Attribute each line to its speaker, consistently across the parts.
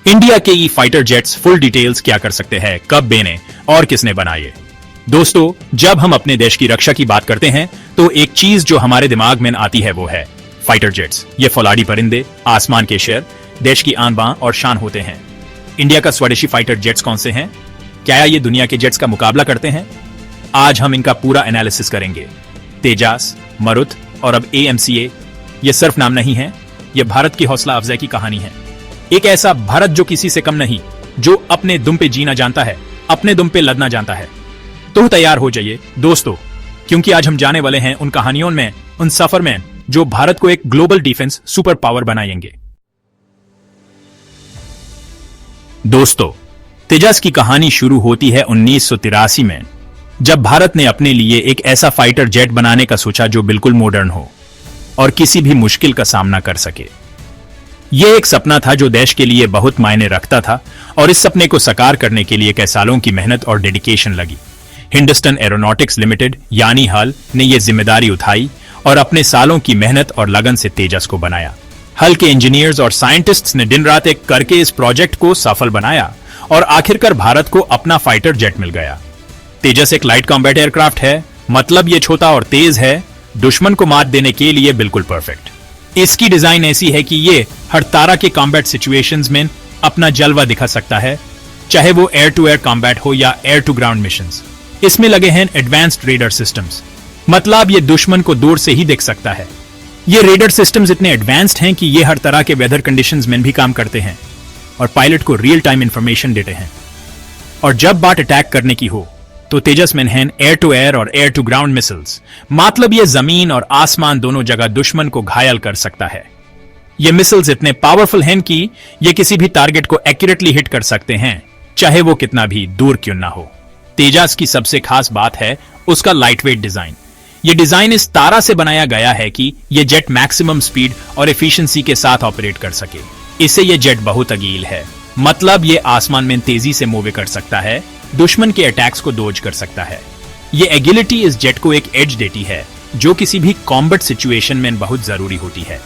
Speaker 1: India के E fighter jets full details क्या कर सकते हैं, कब बने और किसने बनाए। दोस्तों, जब हम अपने देश की रक्षा की बात करते हैं तो एक चीज जो हमारे दिमाग में आती है वो है फाइटर जेट्स। ये फौलादी परिंदे, आसमान के शेर, देश की आन बान और शान होते हैं। इंडिया का स्वदेशी फाइटर जेट्स कौन से हैं? क्या ये दुनिया के जेट्स का मुकाबला करते हैं? आज हम इनका पूरा एनालिसिस करेंगे। तेजास, मरुत और अब AMCA ये सिर्फ नाम नहीं है, ये भारत की हौसला अफजाई की कहानी है। एक ऐसा भारत जो किसी से कम नहीं, जो अपने दुम पे जीना जानता है, अपने दुम पे लड़ना जानता है। तो तैयार हो जाइए दोस्तों, क्योंकि आज हम जाने वाले हैं उन कहानियों में, उन सफर में जो भारत को एक ग्लोबल डिफेंस सुपर पावर बनाएंगे। दोस्तों, तेजस की कहानी शुरू होती है 1983 में, जब भारत ने अपने लिए एक ऐसा फाइटर जेट बनाने का सोचा जो बिल्कुल मॉडर्न हो और किसी भी मुश्किल का सामना कर सके। यह एक सपना था जो देश के लिए बहुत मायने रखता था, और इस सपने को साकार करने के लिए कई सालों की मेहनत और डेडिकेशन लगी। हिंदुस्तान एरोनॉटिक्स लिमिटेड यानी हल ने यह जिम्मेदारी उठाई और अपने सालों की मेहनत और लगन से तेजस को बनाया। हल के इंजीनियर्स और साइंटिस्ट्स ने दिन रात एक करके इस प्रोजेक्ट को सफल बनाया और आखिरकार भारत को अपना फाइटर जेट मिल गया। तेजस एक लाइट कॉम्बैट एयरक्राफ्ट है, मतलब ये छोटा और तेज है, दुश्मन को मात देने के लिए बिल्कुल परफेक्ट। इसकी डिजाइन ऐसी है कि ये हर तरह के कॉम्बैट सिचुएशंस में अपना जलवा दिखा सकता है, चाहे वो एयर टू एयर कॉम्बैट हो या एयर टू ग्राउंड मिशंस। इसमें लगे हैं एडवांस्ड रेडर सिस्टम्स, मतलब ये दुश्मन को दूर से ही देख सकता है। ये रेडर सिस्टम्स इतने एडवांस्ड हैं कि ये हर तरह के वेदर कंडीशंस में भी काम करते हैं और पायलट को रियल टाइम इंफॉर्मेशन देते हैं। और जब बात अटैक करने की हो तो तेजस में हैं एयर टू एयर और एयर टू ग्राउंड मिसाइल्स, मतलब ये जमीन और आसमान दोनों जगह दुश्मन को घायल कर सकता है। ये मिसाइल्स इतने पावरफुल हैं कि ये किसी भी टारगेट को एक्यूरेटली हिट कर सकते हैं, चाहे वो कितना भी दूर क्यों ना हो। तेजस की सबसे खास बात है उसका लाइटवेट डिजाइन। ये डिजाइन इस तरह से बनाया गया है कि ये जेट मैक्सिमम स्पीड और एफिशिएंसी के साथ ऑपरेट कर सके। इससे ये जेट बहुत अगील है, मतलब ये आसमान में तेजी से मूव कर सकता है, दुश्मन के अटैक्स को डॉज कर सकता है। ये एगिलिटी इस जेट को एक एज देती है जो किसी भी कॉम्बैट सिचुएशन में बहुत जरूरी होती है।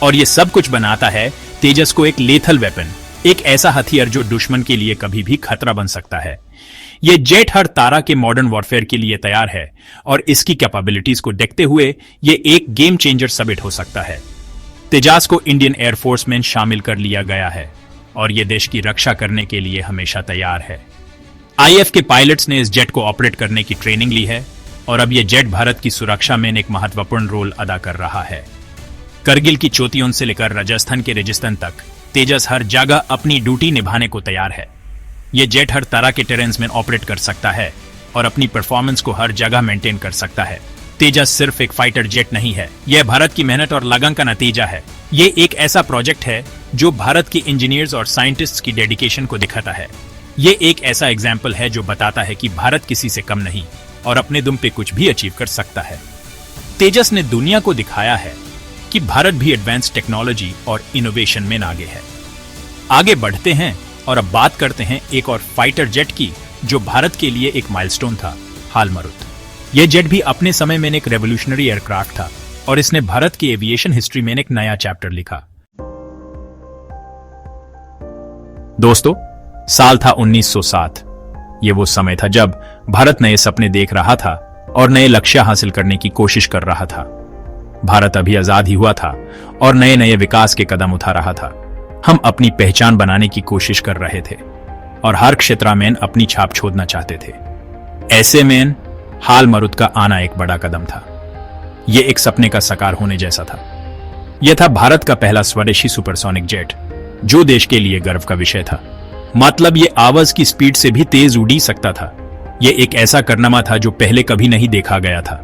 Speaker 1: और ये सब कुछ बनाता है तेजस को एक लेथल वेपन, एक ऐसा हथियार जो दुश्मन के लिए कभी भी खतरा बन सकता है। ये जेट हर तरह के मॉडर्न वॉरफेयर के लिए तैयार है और इसकी कैपेबिलिटीज को देखते हुए ये एक गेम चेंजर साबित हो सकता है। तेजस को इंडियन एयरफोर्स में शामिल कर लिया गया है और ये देश की रक्षा करने के लिए हमेशा तैयार है। IAF के पायलट्स ने इस जेट को ऑपरेट करने की ट्रेनिंग ली है और अब ये जेट भारत की सुरक्षा में एक महत्वपूर्ण रोल अदा कर रहा है। करगिल की चोटियों से लेकर राजस्थान के रेगिस्तान तक तेजस हर जगह अपनी ड्यूटी निभाने को तैयार है। ये जेट हर तरह के टेरेन्स में ऑपरेट कर सकता है और अपनी परफॉर्मेंस को हर जगह मेंटेन कर सकता है। तेजस सिर्फ एक फाइटर जेट नहीं है, यह भारत की मेहनत और लगन का नतीजा है। ये एक ऐसा प्रोजेक्ट है जो भारत के इंजीनियर्स और साइंटिस्ट्स की डेडिकेशन को दिखाता है। ये एक ऐसा एग्जाम्पल है जो बताता है कि भारत किसी से कम नहीं और अपने दुम पे कुछ भी अचीव कर सकता है। तेजस ने दुनिया को दिखाया है कि भारत भी एडवांस टेक्नोलॉजी और इनोवेशन में आगे है। आगे बढ़ते हैं और अब बात करते हैं एक और फाइटर जेट की जो भारत के लिए एक माइलस्टोन था, हाल मरुत। यह जेट भी अपने समय में एक रेवोल्यूशनरी एयरक्राफ्ट था और इसने भारत की एविएशन हिस्ट्री में एक नया चैप्टर लिखा। दोस्तों, साल था 1907। यह वो समय था जब भारत नए सपने देख रहा था और नए लक्ष्य हासिल करने की कोशिश कर रहा था। भारत अभी आजाद ही हुआ था और नए नए विकास के कदम उठा रहा था। हम अपनी पहचान बनाने की कोशिश कर रहे थे और हर क्षेत्र में अपनी छाप छोड़ना चाहते थे। ऐसे में हाल मरुत का आना एक बड़ा कदम था। यह एक सपने का साकार होने जैसा था। यह था भारत का पहला स्वदेशी सुपरसोनिक जेट, जो देश के लिए गर्व का विषय था। मतलब ये आवाज की स्पीड से भी तेज उड़ी सकता था। यह एक ऐसा कारनामा था जो पहले कभी नहीं देखा गया था।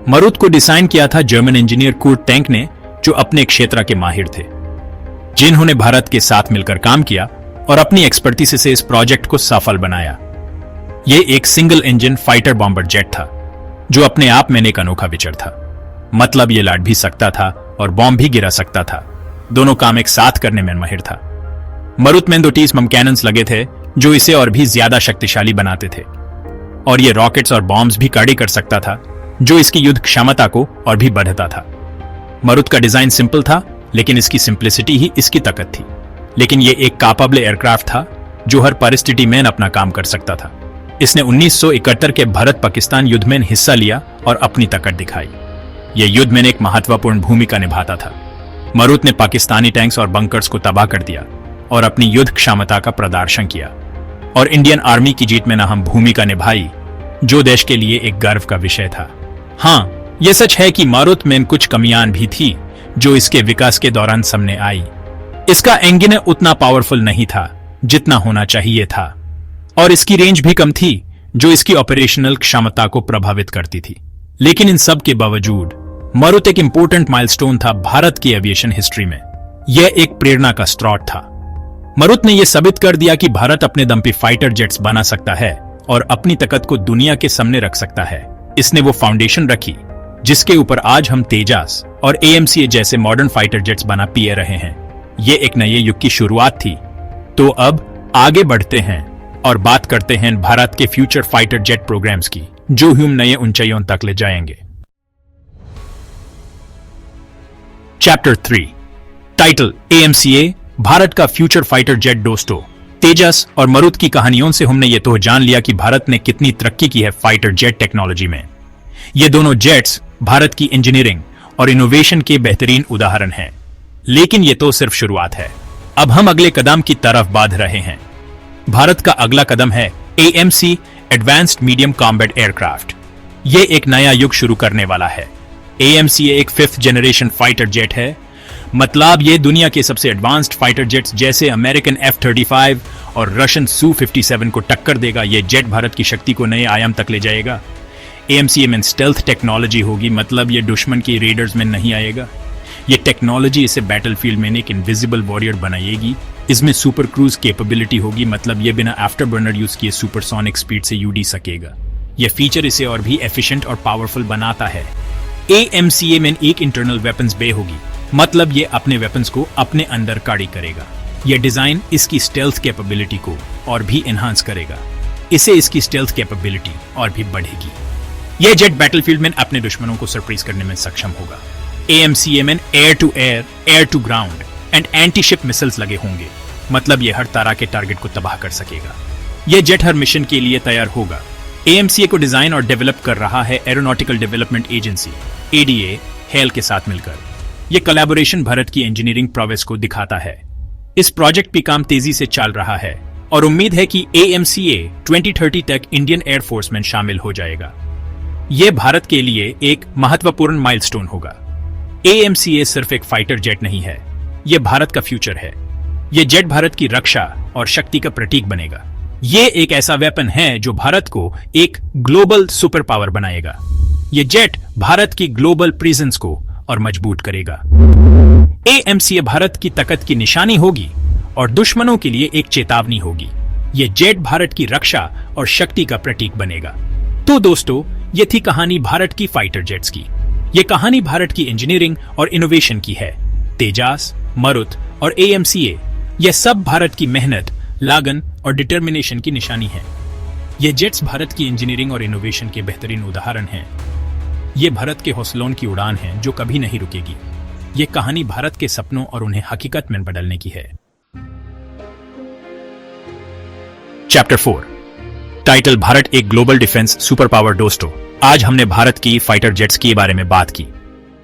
Speaker 1: मरुत को डिजाइन किया था जर्मन इंजीनियर कुर्ट टैंक ने, जो अपने क्षेत्र के माहिर थे, जिन्होंने भारत के साथ मिलकर काम किया और अपनी एक्सपर्टीज से इस प्रोजेक्ट को सफल बनाया। यह एक single engine fighter bomber jet था जो अपने आप में एक अनोखा विचार था। मतलब ये लड़ भी सकता था और बॉम्ब भी गिरा सकता था। दोनों काम एक साथ करने में माहिर था। मरुत में 2 टीम कैनन्स लगे थे जो इसे और भी ज्यादा शक्तिशाली बनाते थे, और ये रॉकेट्स और बॉम्ब्स भी कार्य कर सकता था, जो इसकी युद्ध क्षमता को और भी बढ़ाता था। मरुत का डिजाइन सिंपल था, लेकिन इसकी सिंप्लिसिटी ही इसकी ताकत थी। लेकिन ये एक कापेबल एयरक्राफ्ट था जो हर परिस्थिति में अपना काम कर सकता था। इसने 1971 के भारत पाकिस्तान युद्ध में हिस्सा लिया और अपनी ताकत दिखाई। यह युद्ध में एक महत्वपूर्ण भूमिका निभाता था। मरूत ने पाकिस्तानी टैंक्स और बंकर्स को तबाह कर दिया और अपनी युद्ध क्षमता का प्रदर्शन किया, और इंडियन आर्मी की जीत में अहम भूमिका निभाई, जो देश के लिए एक गर्व का विषय था। हाँ, यह सच है कि मारुत में कुछ कमियां भी थी जो इसके विकास के दौरान सामने आई। इसका इंजन उतना पावरफुल नहीं था जितना होना चाहिए था, और इसकी रेंज भी कम थी जो इसकी ऑपरेशनल क्षमता को प्रभावित करती थी। लेकिन इन सब के बावजूद मारुत एक इंपॉर्टेंट माइलस्टोन था भारत की एविएशन हिस्ट्री में। यह एक प्रेरणा का स्रोत था। मारुत ने यह साबित कर दिया कि भारत अपने दम पे फाइटर जेट्स बना सकता है और अपनी ताकत को दुनिया के सामने रख सकता है। इसने वो फाउंडेशन रखी जिसके ऊपर आज हम तेजास और AMCA जैसे मॉडर्न फाइटर जेट्स बना पिए रहे हैं। ये एक नए युग की शुरुआत थी। तो अब आगे बढ़ते हैं और बात करते हैं भारत के फ्यूचर फाइटर जेट प्रोग्राम्स की, जो हम नए ऊंचाइयों तक ले जाएंगे। चैप्टर 3, टाइटल AMCA, भारत का फ्यूचर फाइटर जेट। दोस्तों, तेजस और मरुत की कहानियों से हमने ये तो जान लिया कि भारत ने कितनी तरक्की की है फाइटर जेट टेक्नोलॉजी में। ये दोनों जेट्स भारत की इंजीनियरिंग और इनोवेशन के बेहतरीन उदाहरण हैं। लेकिन ये तो सिर्फ शुरुआत है। अब हम अगले कदम की तरफ बढ़ रहे हैं। भारत का अगला कदम है AMC, advanced medium combat aircraft. ये एक नया युग शुरू करने वाला है। AMCA एक 5th जनरेशन फाइटर जेट है। मतलब ये दुनिया के सबसे एडवांस्ड फाइटर जेट्स जैसे अमेरिकन F-35 और रशियन Su-57 को टक्कर देगा। ये जेट भारत की शक्ति को नए आयाम तक ले जाएगा। AMCA में स्टेल्थ टेक्नोलॉजी होगी, मतलब ये दुश्मन के रेडर्स में नहीं आएगा। ये टेक्नोलॉजी इसे बैटलफील्ड में एक इनविजिबल वॉरियर बनाएगी। इसमें सुपर क्रूज कैपेबिलिटी होगी, मतलब ये बिना आफ्टर बर्नर यूज किए सुपरसोनिक स्पीड से उड़ सकेगा। ये फीचर इसे और भी एफिशिएंट और पावरफुल बनाता है। AMCA में एक इंटरनल वेपन्स बे होगी, मतलब ये अपने वेपन्स को अपने अंदर कार्य करेगा। यह डिजाइन इसकी स्टेल्थ कैपेबिलिटी को और भी एनहांस करेगा। इसे इसकी स्टेल्थ कैपेबिलिटी और भी बढ़ेगी। यह जेट बैटलफील्ड में अपने दुश्मनों को सरप्राइज करने में सक्षम होगा। AMCA में air to air, air to ground and anti ship missiles लगे होंगे, मतलब यह हर तरह के टारगेट को तबाह कर सकेगा। यह जेट हर मिशन के लिए तैयार होगा। AMCA को डिजाइन और डेवलप कर रहा है aeronautical development agency ADA hello के साथ मिलकर। यह कोलैबोरेशन भारत की इंजीनियरिंग प्रोग्रेस को दिखाता है। इस प्रोजेक्ट पे काम तेजी से चल रहा है और उम्मीद है कि AMCA 2030 तक इंडियन एयरफोर्स में शामिल हो जाएगा। यह भारत के लिए एक महत्वपूर्ण माइलस्टोन होगा। AMCA सिर्फ एक फाइटर जेट नहीं है, यह भारत का फ्यूचर है। यह जेट भारत की रक्षा और शक्ति का प्रतीक बनेगा। यह एक ऐसा वेपन है जो भारत को एक ग्लोबल सुपर पावर बनाएगा। यह जेट भारत की ग्लोबल प्रेजेंस को और मजबूत करेगा। AMCA भारत की ताकत की निशानी होगी और दुश्मनों के लिए एक चेतावनी होगी। यह जेट भारत की रक्षा और शक्ति का प्रतीक बनेगा। तो दोस्तों, ये थी कहानी भारत की फाइटर जेट्स की। यह कहानी भारत की इंजीनियरिंग और इनोवेशन की है। तेजास, मरुत और AMCA, यह सब भारत की मेहनत, लगन और डिटर्मिनेशन की निशानी है। ये जेट्स भारत की इंजीनियरिंग और इनोवेशन के बेहतरीन उदाहरण हैं। ये भारत के हौसलों की उड़ान है जो कभी नहीं रुकेगी। ये कहानी भारत के सपनों और उन्हें हकीकत में बदलने की है। चैप्टर 4, टाइटल भारत एक ग्लोबल डिफेंस सुपर पावर। दोस्तों, आज हमने भारत की फाइटर जेट्स के बारे में बात की।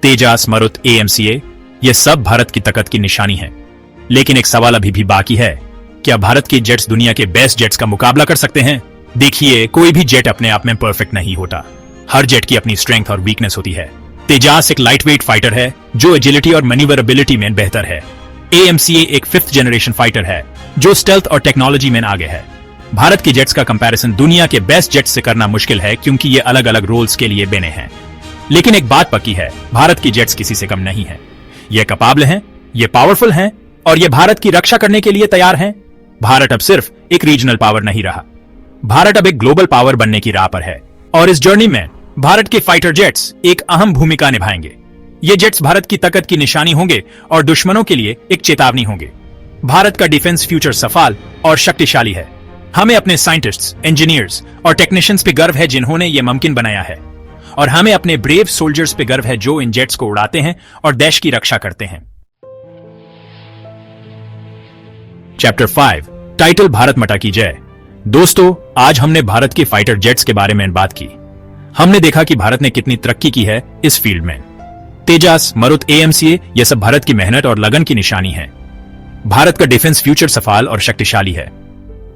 Speaker 1: तेजास, मरुत, AMCA, ये सब भारत की ताकत की निशानी है। लेकिन एक सवाल अभी भी बाकी है, क्या भारत की जेट्स दुनिया के बेस्ट जेट्स का मुकाबला कर सकते हैं? देखिए, कोई भी जेट अपने आप में परफेक्ट नहीं होता। हर जेट की अपनी स्ट्रेंथ और वीकनेस होती है। तेजास एक लाइटवेट फाइटर है जो एजिलिटी और मैन्यूवरेबिलिटी में बेहतर है। AMCA एक 5th जनरेशन फाइटर है जो स्टेल्थ और टेक्नोलॉजी में आगे है। भारत की जेट्स का कंपैरिजन दुनिया के बेस्ट जेट्स से करना मुश्किल है क्योंकि ये अलग अलग रोल्स के लिए बने हैं। लेकिन एक बात पक्की है, भारत की जेट्स किसी से कम नहीं है। ये कैपेबल हैं, ये पावरफुल हैं और ये भारत की रक्षा करने के लिए तैयार हैं। भारत अब सिर्फ एक रीजनल पावर नहीं रहा। भारत अब एक ग्लोबल पावर बनने की राह पर है और इस जर्नी में भारत के फाइटर जेट्स एक अहम भूमिका निभाएंगे। ये जेट्स भारत की ताकत की निशानी होंगे और दुश्मनों के लिए एक चेतावनी होंगे। भारत का डिफेंस फ्यूचर सफल और शक्तिशाली है। हमें अपने साइंटिस्ट्स, इंजीनियर्स और टेक्नीशियंस पे गर्व है जिन्होंने ये मुमकिन बनाया है, और हमें अपने ब्रेव सोल्जर्स पे गर्व है जो इन जेट्स को उड़ाते हैं और देश की रक्षा करते हैं। चैप्टर 5 टाइटल भारत माता की जय। दोस्तों, आज हमने भारत के फाइटर जेट्स के बारे में बात की। हमने देखा कि भारत ने कितनी तरक्की की है इस फील्ड में। तेजास, मरुत, AMCA ये सब भारत की मेहनत और लगन की निशानी है। भारत का डिफेंस फ्यूचर सफल और शक्तिशाली है।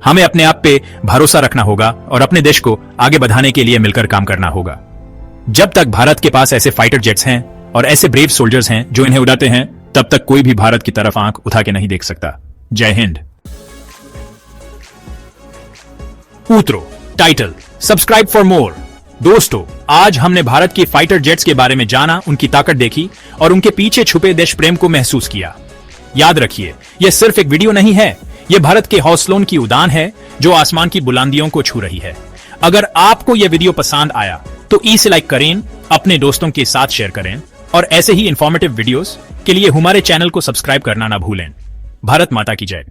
Speaker 1: हमें अपने आप पे भरोसा रखना होगा और अपने देश को आगे बढ़ाने के लिए मिलकर काम करना होगा। जब तक भारत के पास ऐसे फाइटर जेट्स हैं और ऐसे ब्रेव सोल्जर्स हैं जो इन्हें उड़ाते हैं, तब तक कोई भी भारत की तरफ आंख उठा के नहीं देख सकता। जय हिंद। उतरो टाइटल, सब्सक्राइब फॉर मोर। दोस्तों, आज हमने भारत की फाइटर जेट्स के बारे में जाना, उनकी ताकत देखी और उनके पीछे छुपे देश प्रेम को महसूस किया। याद रखिए, यह सिर्फ एक वीडियो नहीं है, यह भारत के हौसलों की उड़ान है जो आसमान की बुलंदियों को छू रही है। अगर आपको यह वीडियो पसंद आया तो इसे लाइक करें, अपने दोस्तों के साथ शेयर करें और ऐसे ही इंफॉर्मेटिव वीडियोस के लिए हमारे चैनल को सब्सक्राइब करना ना भूलें। भारत माता की जय।